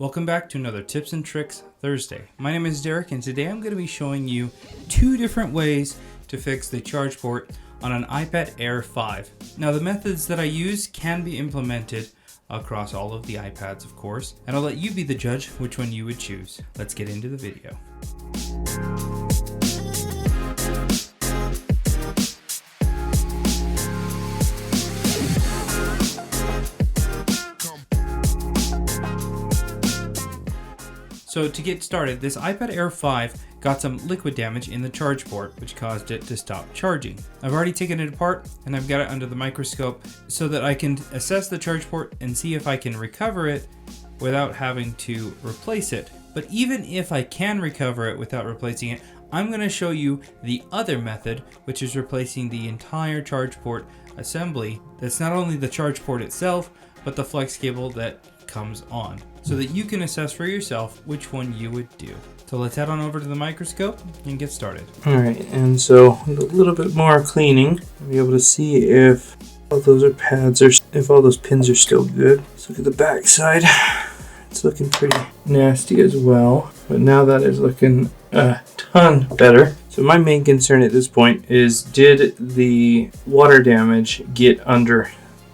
Welcome back to another Tips and Tricks Thursday. My name is Derek and today I'm going to be showing you two different ways to fix the charge port on an iPad Air 5. Now the methods that I use can be implemented across all of the iPads, of course, and I'll let you be the judge which one you would choose. Let's get into the video. So to get started, this iPad Air 5 got some liquid damage in the charge port, which caused it to stop charging. I've already taken it apart and I've got it under the microscope so that I can assess the charge port and see if I can recover it without having to replace it. But even if I can recover it without replacing it, I'm going to show you the other method, which is replacing the entire charge port assembly. That's not only the charge port itself, but the flex cable that comes on, so that you can assess for yourself which one you would do. So let's head on over to the microscope and get started. Alright, and so with a little bit more cleaning, I'll be able to see if all those if all those pins are still good. Let's look at the back side. It's looking pretty nasty as well, but now that is looking a ton better. So my main concern at this point is, did the water damage get under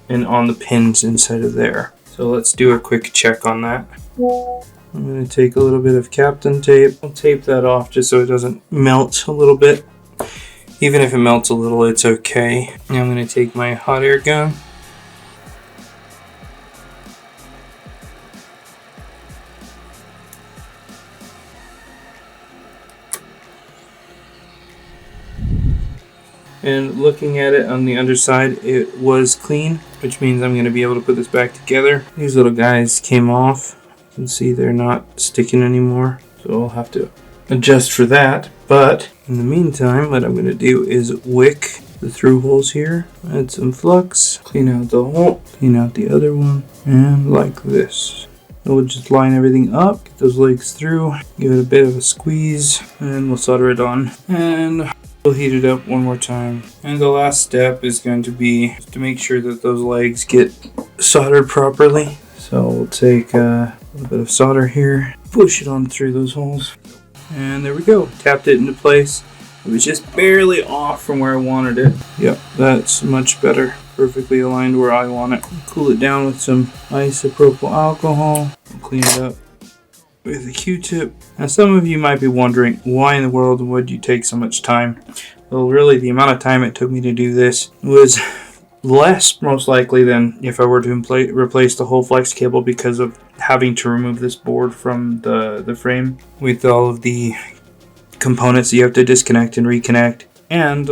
and on the pins inside of there? So let's do a quick check on that. I'm going to take a little bit of Captain tape. I'll tape that off just so it doesn't melt a little bit. Even if it melts a little, it's okay. Now I'm going to take my hot air gun. And looking at it on the underside, it was clean, which means I'm going to be able to put this back together. These little guys came off. You can see they're not sticking anymore, so I'll have to adjust for that. But in the meantime, what I'm going to do is wick the through holes here, add some flux, clean out the hole, clean out the other one, and like this. And we'll just line everything up, get those legs through, give it a bit of a squeeze, and we'll solder it on. And we'll heat it up one more time. And the last step is going to be to make sure that those legs get soldered properly. So we'll take a little bit of solder here, push it on through those holes. And there we go. Tapped it into place. It was just barely off from where I wanted it. Yep, that's much better. Perfectly aligned where I want it. Cool it down with some isopropyl alcohol. Clean it up with a Q-tip. Now some of you might be wondering, why in the world would you take so much time? Well, really the amount of time it took me to do this was less most likely than if I were to replace the whole flex cable, because of having to remove this board from the frame with all of the components that you have to disconnect and reconnect. And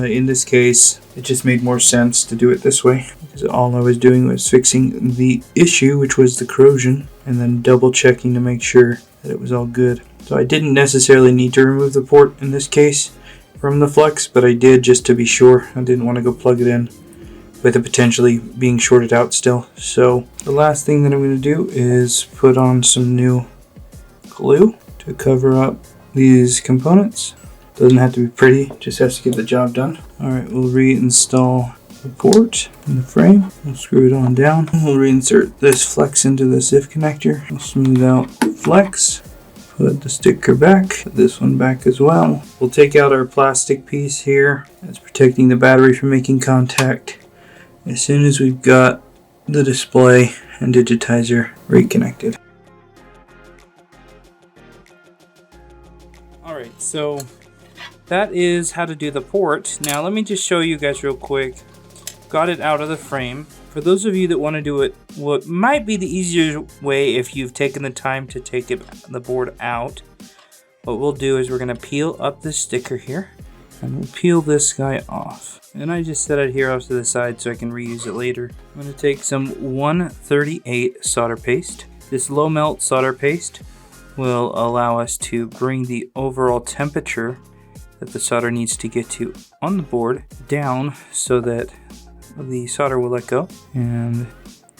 in this case, it just made more sense to do it this way, because all I was doing was fixing the issue, which was the corrosion, and then double checking to make sure that it was all good. So I didn't necessarily need to remove the port in this case from the flex, but I did just to be sure. I didn't want to go plug it in with it potentially being shorted out still. So the last thing that I'm going to do is put on some new glue to cover up these components. Doesn't have to be pretty, just has to get the job done. Alright, we'll reinstall the port in the frame. We'll screw it on down. We'll reinsert this flex into the SIF connector. We'll smooth out the flex. Put the sticker back. Put this one back as well. We'll take out our plastic piece here that's protecting the battery from making contact as soon as we've got the display and digitizer reconnected. Alright, so that is how to do the port. Now let me just show you guys real quick. Got it out of the frame. For those of you that want to do it what might be the easier way, if you've taken the time to take the board out, what we'll do is we're going to peel up this sticker here, and we'll peel this guy off. And I just set it here off to the side so I can reuse it later. I'm going to take some 138 solder paste. This low melt solder paste will allow us to bring the overall temperature that the solder needs to get to on the board down so that the solder will let go and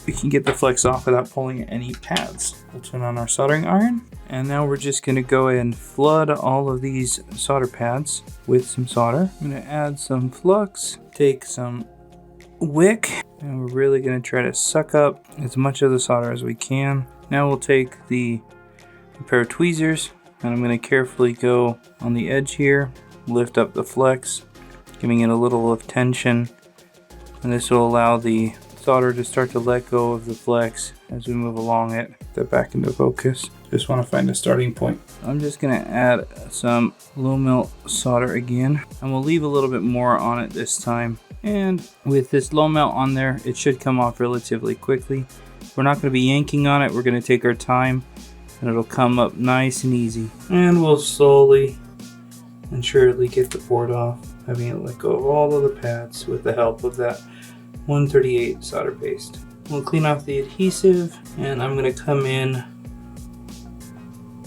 we can get the flex off without pulling any pads. We'll turn on our soldering iron, and now we're just going to go ahead and flood all of these solder pads with some solder. I'm going to add some flux, take some wick, and we're really going to try to suck up as much of the solder as we can. Now we'll take a pair of tweezers and I'm going to carefully go on the edge here, lift up the flex, giving it a little of tension, and this will allow the solder to start to let go of the flex as we move along it. Get that back into focus. Just want to find a starting point. I'm just going to add some low melt solder again, and we'll leave a little bit more on it this time. And with this low melt on there, it should come off relatively quickly. We're not going to be yanking on it. We're going to take our time and it'll come up nice and easy. And we'll slowly and surely get the board off, having it let go of all of the pads with the help of that 138 solder paste. We'll clean off the adhesive, and I'm going to come in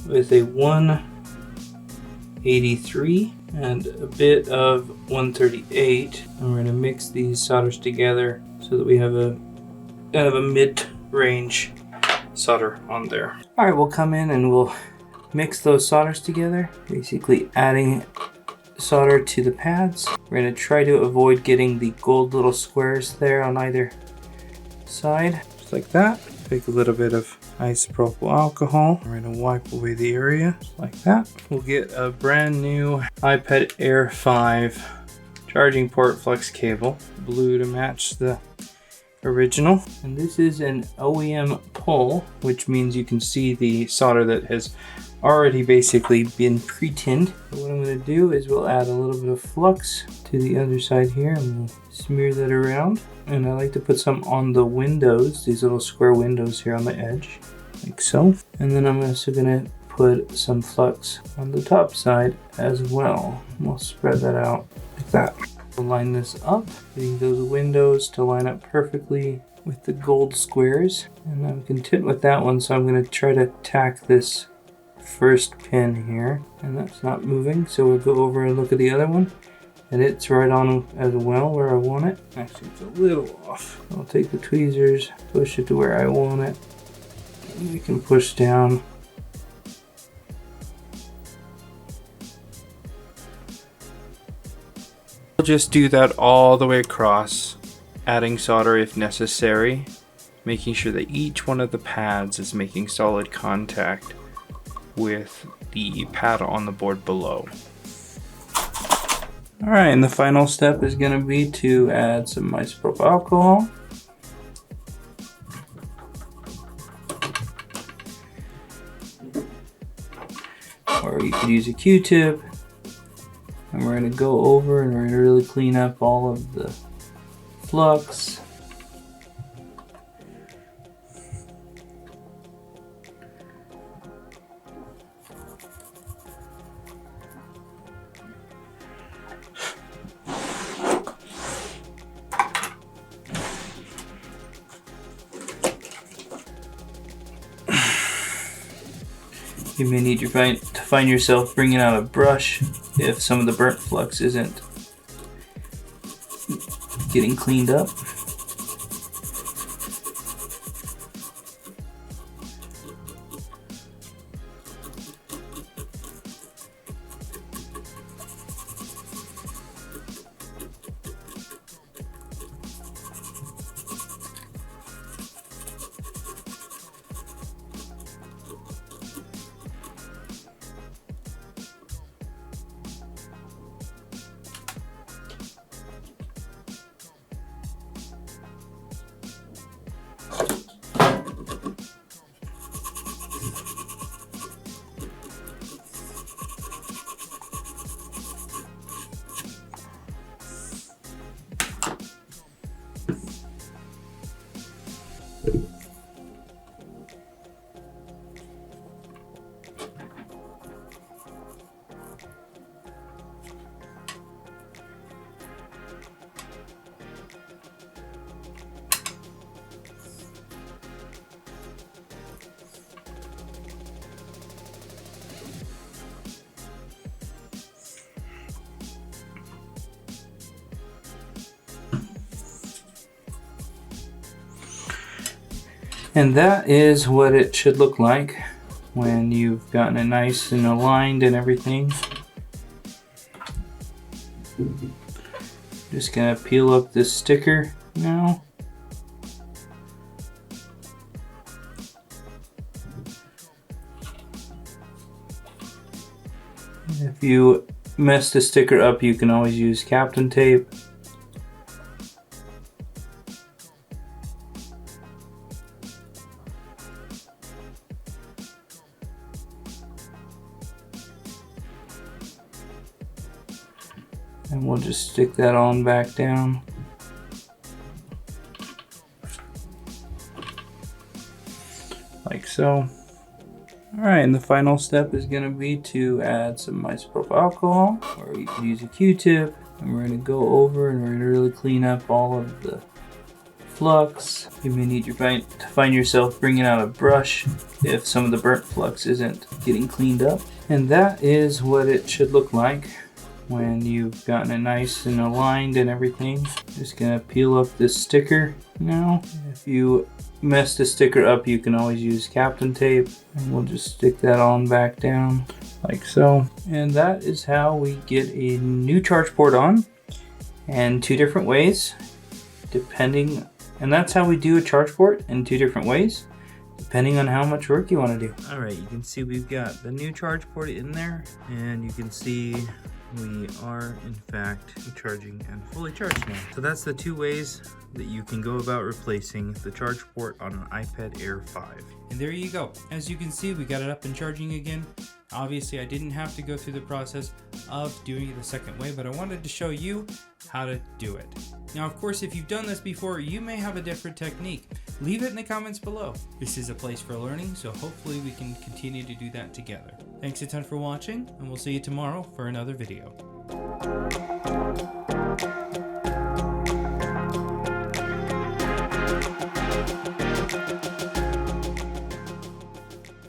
with a 183 and a bit of 138. And we're going to mix these solders together so that we have a kind of a mid-range solder on there. Alright, we'll come in and we'll mix those solders together, basically adding solder to the pads. We're going to try to avoid getting the gold little squares there on either side, just like that. Take a little bit of isopropyl alcohol. We're going to wipe away the area, just like that. We'll get a brand new iPad Air 5 charging port flex cable, blue to match the original. And this is an OEM pull, which means you can see the solder that has already basically been pre-tinned. What I'm going to do is we'll add a little bit of flux to the other side here and we'll smear that around. And I like to put some on the windows, these little square windows here on the edge, like so. And then I'm also going to put some flux on the top side as well. We'll spread that out like that. We'll line this up, getting those windows to line up perfectly with the gold squares. And I'm content with that one, so I'm going to try to tack this first pin here, and that's not moving, so we'll go over and look at the other one, and it's right on as well where I want it. Actually, it's a little off. I'll take the tweezers, push it to where I want it, and we can push down. We'll just do that all the way across, adding solder if necessary, making sure that each one of the pads is making solid contact with the pad on the board below. Alright, and the final step is going to be to add some isopropyl alcohol. Or you could use a Q-tip. And we're going to go over and we're going to really clean up all of the flux. You may need to find yourself bringing out a brush if some of the burnt flux isn't getting cleaned up. And that is what it should look like when you've gotten it nice and aligned and everything. Just gonna peel up this sticker now. If you mess the sticker up, you can always use Captain tape. And we'll just stick that on back down. Like so. Alright, and the final step is going to be to add some isopropyl alcohol, or you can use a Q-tip, and we're going to go over and we're going to really clean up all of the flux. You may need to find yourself bringing out a brush if some of the burnt flux isn't getting cleaned up. And that is what it should look like when you've gotten it nice and aligned and everything. Just going to peel up this sticker now. If you mess the sticker up, you can always use Captain tape, and we'll just stick that on back down like so. And that is how we get a new charge port on, and two different ways depending, and that's how we do a charge port in two different ways depending on how much work you want to do. All right, you can see we've got the new charge port in there, and you can see we are in fact charging and fully charged now. So that's the two ways that you can go about replacing the charge port on an iPad Air 5. And there you go. As you can see, we got it up and charging again. Obviously, I didn't have to go through the process of doing it the second way, but I wanted to show you how to do it. Now, of course, if you've done this before, you may have a different technique. Leave it in the comments below. This is a place for learning, so hopefully we can continue to do that together. Thanks a ton for watching, and we'll see you tomorrow for another video.